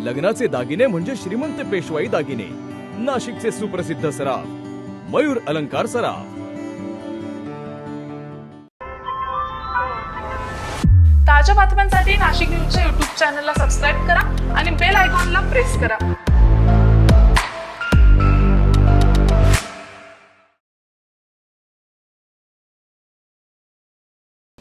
लग्नाचे दागिने म्हणजे श्रीमंत पेशवाई दागिने. नाशिकचे सुप्रसिद्ध सराफ मयूर अलंकार सराफ. ताज्या बातम्यांसाठी नाशिक न्यूजच्या YouTube चॅनलला सबस्क्राईब करा आणि बेल आयकॉनला प्रेस करा.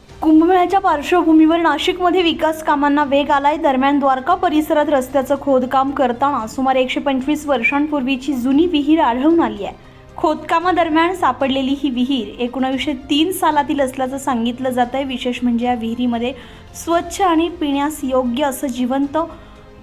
कुंभमेळ्याच्या पार्श्वभूमीवर नाशिकमध्ये विकास कामांना वेग आलाय. दरम्यान द्वारका परिसरात रस्त्याचं खोदकाम करताना सुमारे 125 वर्षांपूर्वीची जुनी विहीर आढळून आली आहे. खोदकामादरम्यान सापडलेली ही विहीर 1903 सालातील असल्याचं सांगितलं जात आहे. विशेष म्हणजे या विहिरीमध्ये स्वच्छ आणि पिण्यास योग्य असं जिवंत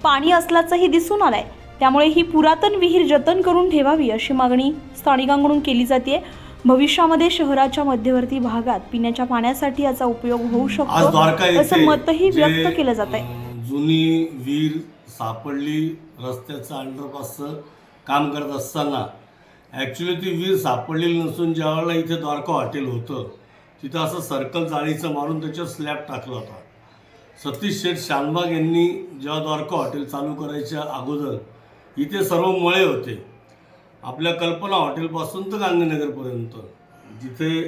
पाणी असल्याचंही दिसून आलंय. त्यामुळे ही पुरातन विहीर जतन करून ठेवावी अशी मागणी स्थानिकांकडून केली जाते. भविष्यामध्ये शहराच्या मध्यवर्ती भागात पिण्याच्या पाण्यासाठी याचा उपयोग होऊ शकतो असं मतही व्यक्त केलं जात आहे. जुनी विहीर सापडली रस्त्याचं अंडरपासचं काम करत असताना ॲक्च्युली ती विहीर सापडलेली नसून ज्यावेळेला इथे द्वारका हॉटेल होतं तिथं असं सर्कल जाळीचं मारून त्याच्यावर स्लॅब टाकला होता. सतीश शेठ शानबाग यांनी जेव्हा द्वारका हॉटेल चालू करायच्या अगोदर इथे सर्व मळे होते. आपल्या कल्पना हॉटेलपासून तर गांधीनगरपर्यंत जिथे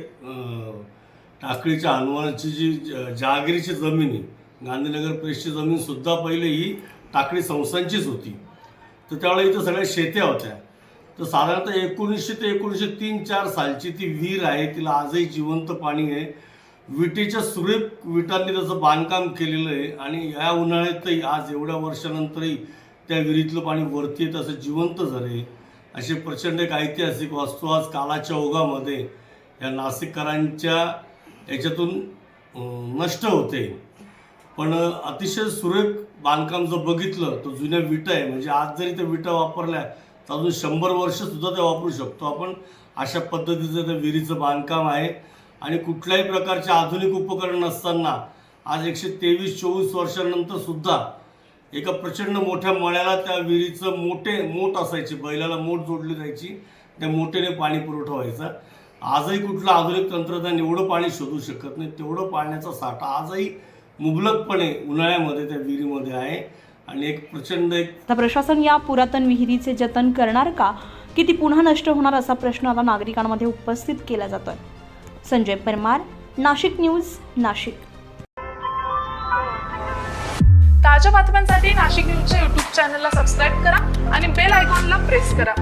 टाकळीच्या हनुमानाची जी जहागिरीची जमीन आहे, गांधीनगर प्रेसची जमीनसुद्धा पहिले ही टाकळी संस्थांचीच होती. तर त्यावेळेला इथं सगळ्या शेत्या होत्या. तर साधारणतः 1900 ते 1903-04 सालची ती विहीर आहे. तिला आजही जिवंत पाणी आहे. विटेच्या सुरेख विटांनी त्याचं बांधकाम केलेलं आहे आणि या उन्हाळ्यातही आज एवढ्या वर्षानंतरही त्या विहिरीतलं पाणी वरती येत असं जिवंत झाले. असे प्रचंड एक ऐतिहासिक वास्तू आज कालाच्या ओघामध्ये या नाशिककरांच्या याच्यातून नष्ट होते. पण अतिशय सुरेख बांधकाम जर बघितलं तर जुन्या विटा आहे. म्हणजे आज जरी त्या विटा वापरल्या तर अजून 100 वर्षसुद्धा त्या वापरू शकतो आपण. अशा पद्धतीचं त्या विहिरीचं बांधकाम आहे आणि कुठल्याही प्रकारचे आधुनिक उपकरण नसताना आज 123-24 वर्षांनंतर सुद्धा एका प्रचंड मोठ्या मळ्याला त्या विहिरीचं मोठ असायची, बैलाला मोठ जोडली जायची, त्या मोठेने पाणी पुरवठा व्हायचा. आजही कुठलं आधुनिक तंत्रज्ञान एवढं पाणी शोधू शकत नाही. तेवढं पाण्याचा साठा आजही मुबलकपणे उन्हाळ्यामध्ये त्या विहिरीमध्ये आहे आणि एक प्रचंड आता प्रशासन या पुरातन विहिरीचे जतन करणार का की ती पुन्हा नष्ट होणार असा प्रश्न आता नागरिकांमध्ये उपस्थित केला जातोय. संजय परमार, नाशिक न्यूज, नाशिक. ताज्या बातम्यांसाठी नाशिक न्यूजच्या YouTube चॅनलला सबस्क्राईब करा आणि बेल आयकॉनला प्रेस करा.